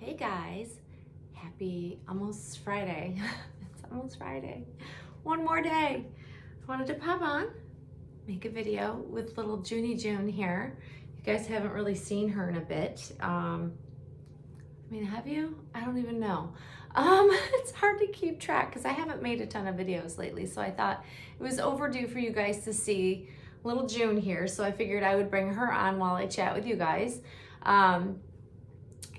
Hey guys, happy almost Friday. It's almost Friday. One more day. I wanted to pop on, make a video with little Junie June here. You guys haven't really seen her in a bit. Have you? I don't even know. It's hard to keep track because I haven't made a ton of videos lately, so I thought it was overdue for you guys to see little June here, so I figured I would bring her on while I chat with you guys.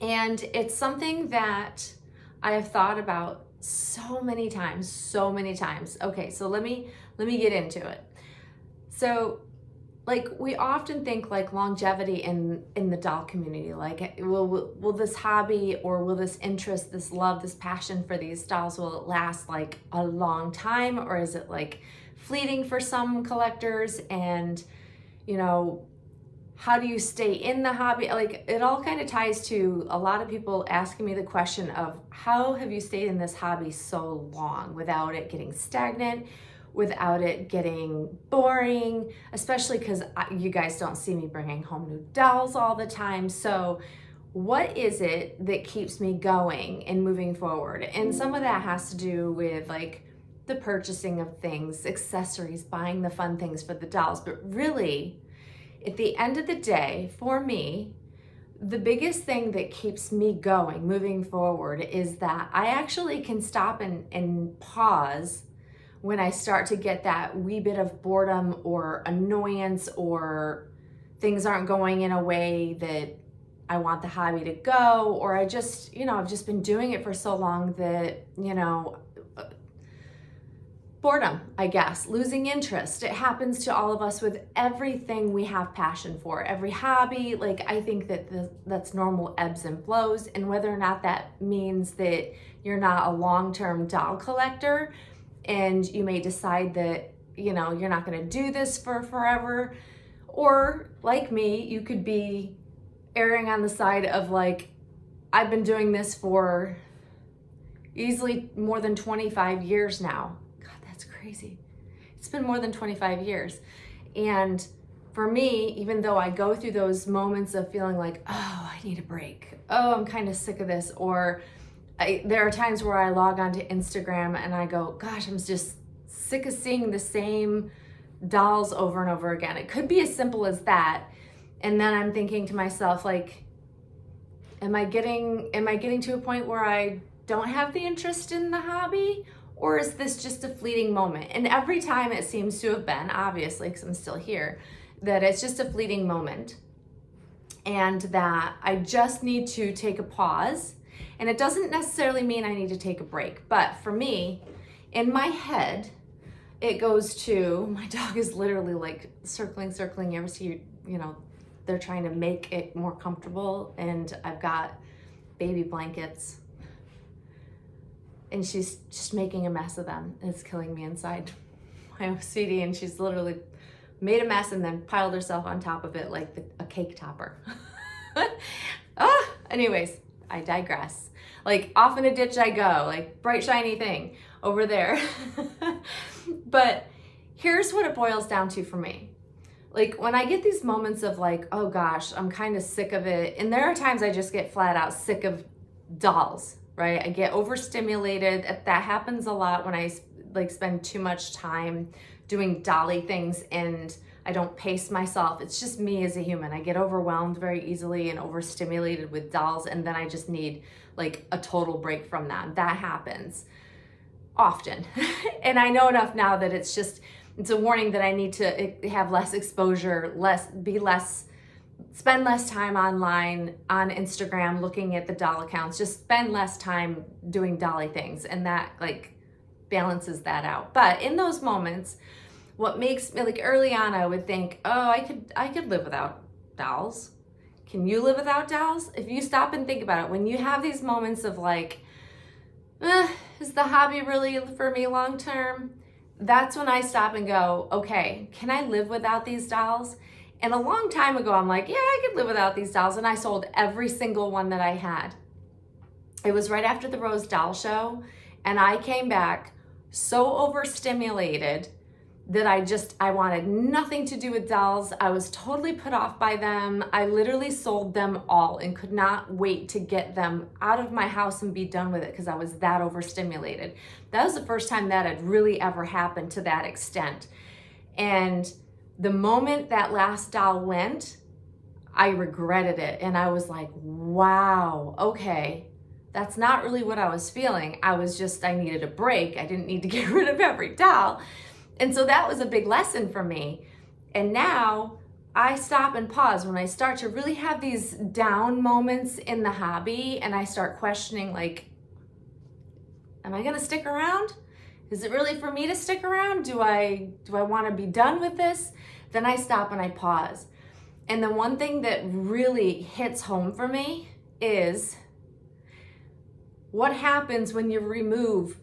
And it's something that I have thought about so many times. Okay, so let me get into it. So we often think like longevity in the doll community, like will this hobby or will this interest, this love, this passion for these dolls, will it last like a long time, or is it like fleeting for some collectors? And how do you stay in the hobby? Like, it all kind of ties to a lot of people asking me the question of how have you stayed in this hobby so long without it getting stagnant, without it getting boring, especially because you guys don't see me bringing home new dolls all the time. So what is it that keeps me going and moving forward? And some of that has to do with like the purchasing of things, accessories, buying the fun things for the dolls. But really, at the end of the day, for me, the biggest thing that keeps me going, moving forward, is that I actually can stop and pause when I start to get that wee bit of boredom or annoyance, or things aren't going in a way that I want the hobby to go, or I just, I've just been doing it for so long that, boredom, I guess, losing interest. It happens to all of us with everything we have passion for, every hobby. Like, I think that that's normal ebbs and flows, and whether or not that means that you're not a long-term doll collector and you may decide that, you're not going to do this for forever, or like me, you could be erring on the side of like, I've been doing this for easily more than 25 years now. Crazy. It's been more than 25 years. And for me, even though I go through those moments of feeling like, oh, I need a break. Oh, I'm kind of sick of this. Or there are times where I log onto Instagram and I go, gosh, I'm just sick of seeing the same dolls over and over again. It could be as simple as that. And then I'm thinking to myself, like, am I getting to a point where I don't have the interest in the hobby? Or is this just a fleeting moment? And every time it seems to have been, obviously, because I'm still here, that it's just a fleeting moment and that I just need to take a pause. And it doesn't necessarily mean I need to take a break. But for me, in my head, it goes to, my dog is literally like circling. You ever see, they're trying to make it more comfortable, and I've got baby blankets, and she's just making a mess of them, and it's killing me inside. My OCD, and she's literally made a mess and then piled herself on top of it like a cake topper. Anyways, I digress. Like, off in a ditch I go, like bright shiny thing over there. But here's what it boils down to for me. Like, when I get these moments of like, oh gosh, I'm kind of sick of it, and there are times I just get flat out sick of dolls. Right? I get overstimulated. That happens a lot when I spend too much time doing dolly things and I don't pace myself. It's just me as a human. I get overwhelmed very easily and overstimulated with dolls, and then I just need like a total break from that. That happens often. And I know enough now that it's a warning that I need to have less exposure, spend less time online on Instagram looking at the doll accounts, just spend less time doing dolly things, and that like balances that out. But in those moments, what makes me, like, early on I would think, oh, I could live without dolls. Can you live without dolls? If you stop and think about it, when you have these moments of like, is the hobby really for me long term? That's when I stop and go, okay, can I live without these dolls? And a long time ago, I'm like, yeah, I could live without these dolls. And I sold every single one that I had. It was right after the Rose Doll Show. And I came back so overstimulated that I wanted nothing to do with dolls. I was totally put off by them. I literally sold them all and could not wait to get them out of my house and be done with it because I was that overstimulated. That was the first time that had really ever happened to that extent. And the moment that last doll went, I regretted it. And I was like, wow, okay, that's not really what I was feeling. I needed a break. I didn't need to get rid of every doll. And so that was a big lesson for me. And now I stop and pause when I start to really have these down moments in the hobby and I start questioning, like, am I gonna stick around? Is it really for me to stick around? Do I want to be done with this? Then I stop and I pause. And the one thing that really hits home for me is what happens when you remove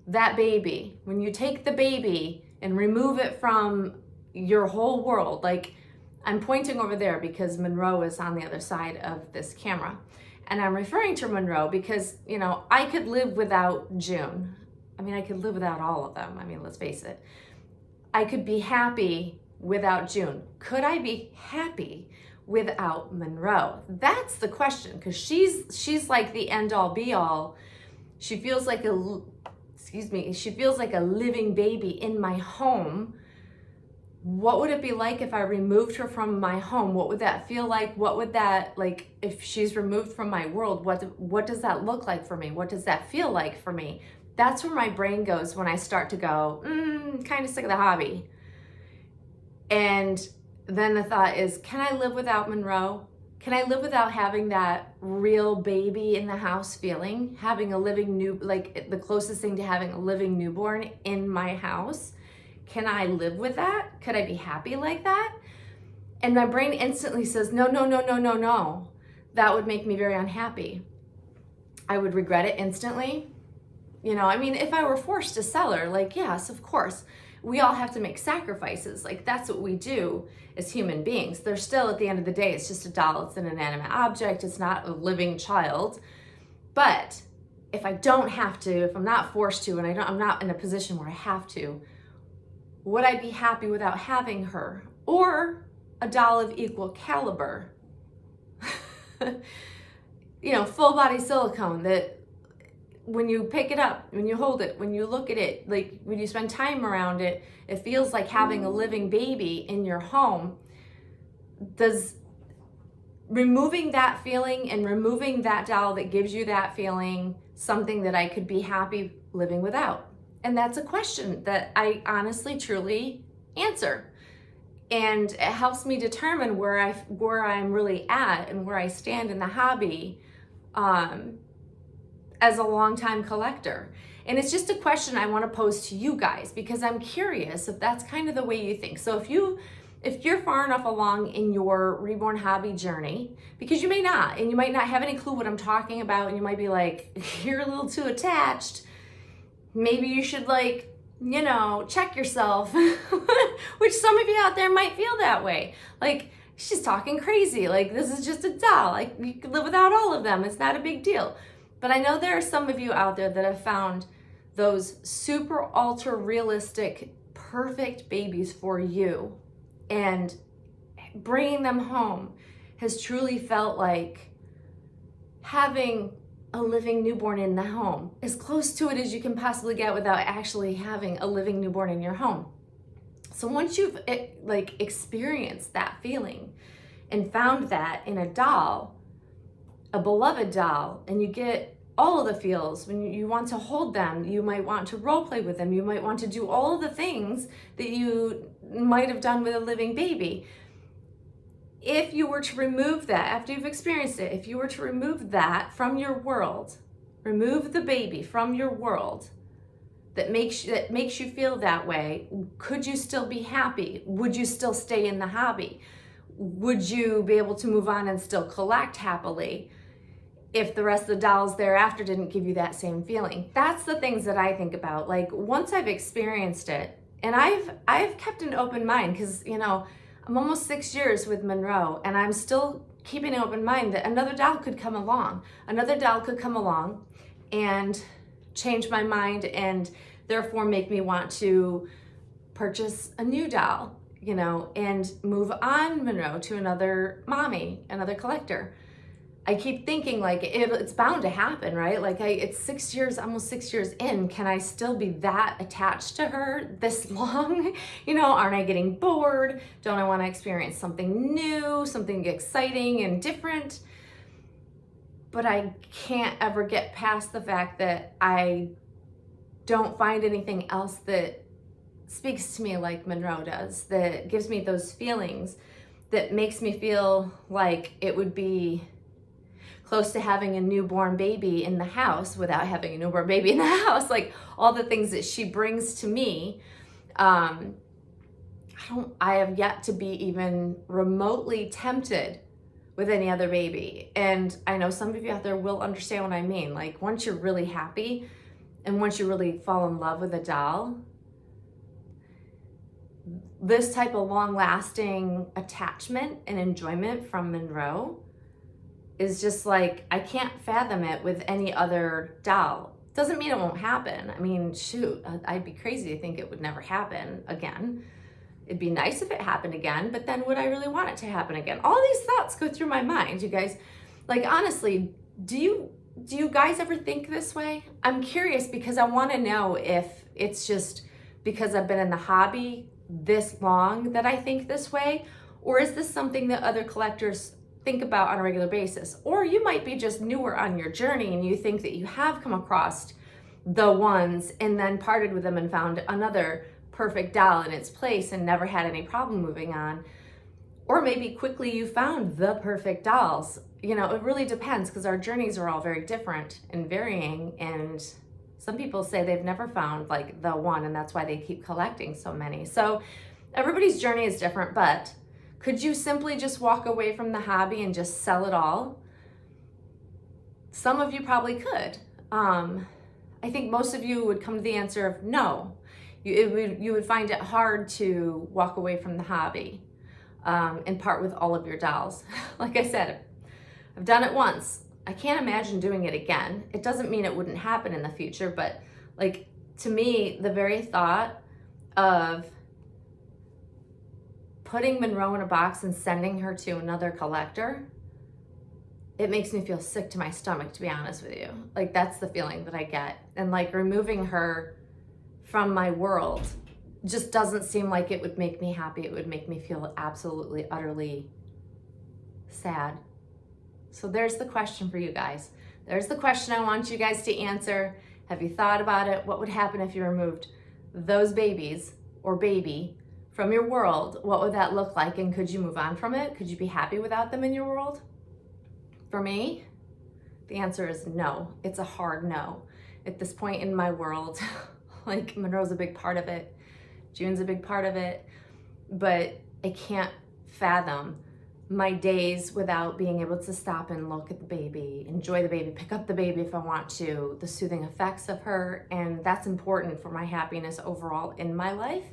that baby, when you take the baby and remove it from your whole world. Like, I'm pointing over there because Monroe is on the other side of this camera. And I'm referring to Monroe because, you know, I could live without June. I mean, I could live without all of them. I mean, let's face it. I could be happy without June. Could I be happy without Monroe? That's the question, because she's like the end all be all. She feels like she feels like a living baby in my home. What would it be like if I removed her from my home? What would that feel like? What would that, like, if she's removed from my world, what does that look like for me? What does that feel like for me? That's where my brain goes when I start to go, kind of sick of the hobby. And then the thought is, can I live without Monroe? Can I live without having that real baby in the house feeling? Having a living like the closest thing to having a living newborn in my house? Can I live with that? Could I be happy like that? And my brain instantly says, no, no, no, no, no, no. That would make me very unhappy. I would regret it instantly. You know, I mean, if I were forced to sell her, like, yes, of course, we all have to make sacrifices. Like, that's what we do as human beings. They're still, at the end of the day, it's just a doll. It's an inanimate object. It's not a living child. But if I don't have to, if I'm not forced to, and I'm not in a position where I have to, would I be happy without having her? Or a doll of equal caliber? You know, full body silicone that when you pick it up, when you hold it, when you look at it, like when you spend time around it, it feels like having a living baby in your home. Does removing that feeling and removing that doll that gives you that feeling something that I could be happy living without? And that's a question that I honestly, truly answer. And it helps me determine where I'm really at and where I stand in the hobby as a longtime collector. And it's just a question I want to pose to you guys because I'm curious if that's kind of the way you think. So if you're far enough along in your reborn hobby journey, because you may not, and you might not have any clue what I'm talking about, and you might be like, you're a little too attached. Maybe you should, like, you know, check yourself, which some of you out there might feel that way. Like, she's talking crazy. Like, this is just a doll. Like, you could live without all of them. It's not a big deal. But I know there are some of you out there that have found those super ultra realistic, perfect babies for you. And bringing them home has truly felt like having a living newborn in the home, as close to it as you can possibly get without actually having a living newborn in your home. So once you've experienced that feeling and found that in a doll, a beloved doll, and you get all of the feels, when you want to hold them, you might want to role play with them, you might want to do all of the things that you might have done with a living baby. If you were to remove that, after you've experienced it, if you were to remove that from your world, remove the baby from your world that makes you feel that way, could you still be happy? Would you still stay in the hobby? Would you be able to move on and still collect happily if the rest of the dolls thereafter didn't give you that same feeling? That's the things that I think about. Like, once I've experienced it, and I've kept an open mind, because, you know, I'm almost 6 years with Monroe, and I'm still keeping an open mind that another doll could come along. Another doll could come along and change my mind and therefore make me want to purchase a new doll, you know, and move on Monroe to another mommy, another collector. I keep thinking like it's bound to happen, right? Like it's 6 years, almost 6 years in. Can I still be that attached to her this long? You know, aren't I getting bored? Don't I want to experience something new, something exciting and different? But I can't ever get past the fact that I don't find anything else that speaks to me like Monroe does, that gives me those feelings, that makes me feel like it would be close to having a newborn baby in the house without having a newborn baby in the house. Like all the things that she brings to me, I have yet to be even remotely tempted with any other baby. And I know some of you out there will understand what I mean. Like once you're really happy and once you really fall in love with a doll, this type of long-lasting attachment and enjoyment from Monroe is just like, I can't fathom it with any other doll. Doesn't mean it won't happen. I mean, shoot, I'd be crazy to think it would never happen again. It'd be nice if it happened again, but then would I really want it to happen again? All these thoughts go through my mind, you guys. Like, honestly, do you guys ever think this way? I'm curious because I want to know if it's just because I've been in the hobby this long that I think this way, or is this something that other collectors think about on a regular basis? Or you might be just newer on your journey and you think that you have come across the ones and then parted with them and found another perfect doll in its place and never had any problem moving on. Or maybe quickly you found the perfect dolls. You know, it really depends because our journeys are all very different and varying, and some people say they've never found like the one and that's why they keep collecting so many. So everybody's journey is different, but could you simply just walk away from the hobby and just sell it all? Some of you probably could. I think most of you would come to the answer of no. You would find it hard to walk away from the hobby and part with all of your dolls. Like I said, I've done it once. I can't imagine doing it again. It doesn't mean it wouldn't happen in the future, but like to me, the very thought of putting Monroe in a box and sending her to another collector, it makes me feel sick to my stomach, to be honest with you. Like that's the feeling that I get. And like removing her from my world just doesn't seem like it would make me happy. It would make me feel absolutely, utterly sad. So there's the question for you guys. There's the question I want you guys to answer. Have you thought about it? What would happen if you removed those babies or baby from your world? What would that look like? And could you move on from it? Could you be happy without them in your world? For me, the answer is no. It's a hard no. At this point in my world, like Monroe's a big part of it. June's a big part of it. But I can't fathom my days without being able to stop and look at the baby, enjoy the baby, pick up the baby if I want to, the soothing effects of her. And that's important for my happiness overall in my life.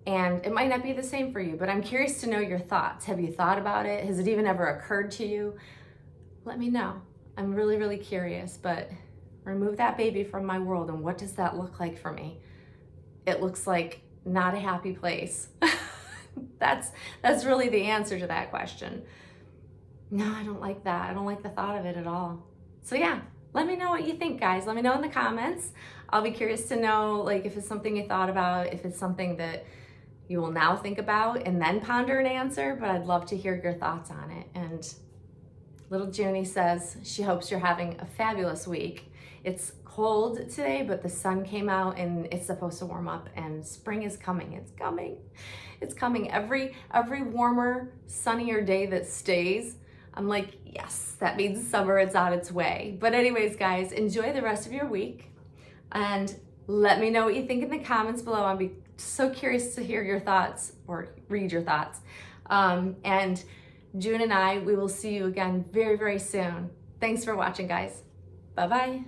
And it might not be the same for you, but I'm curious to know your thoughts. Have you thought about it? Has it even ever occurred to you? Let me know. I'm really, really curious, but remove that baby from my world, and what does that look like for me? It looks like not a happy place. That's really the answer to that question. No, I don't like that. I don't like the thought of it at all. So yeah, let me know what you think, guys. Let me know in the comments. I'll be curious to know like if it's something you thought about, if it's something that you will now think about and then ponder an answer, but I'd love to hear your thoughts on it. And little Junie says she hopes you're having a fabulous week. It's cold today, but the sun came out and it's supposed to warm up and spring is coming. It's coming. It's coming. Every warmer, sunnier day that stays, I'm like, yes, that means summer is on its way. But anyways, guys, enjoy the rest of your week and let me know what you think in the comments below. I'll be so curious to hear your thoughts or read your thoughts. And June and I, we will see you again very, very soon. Thanks for watching, guys. Bye-bye.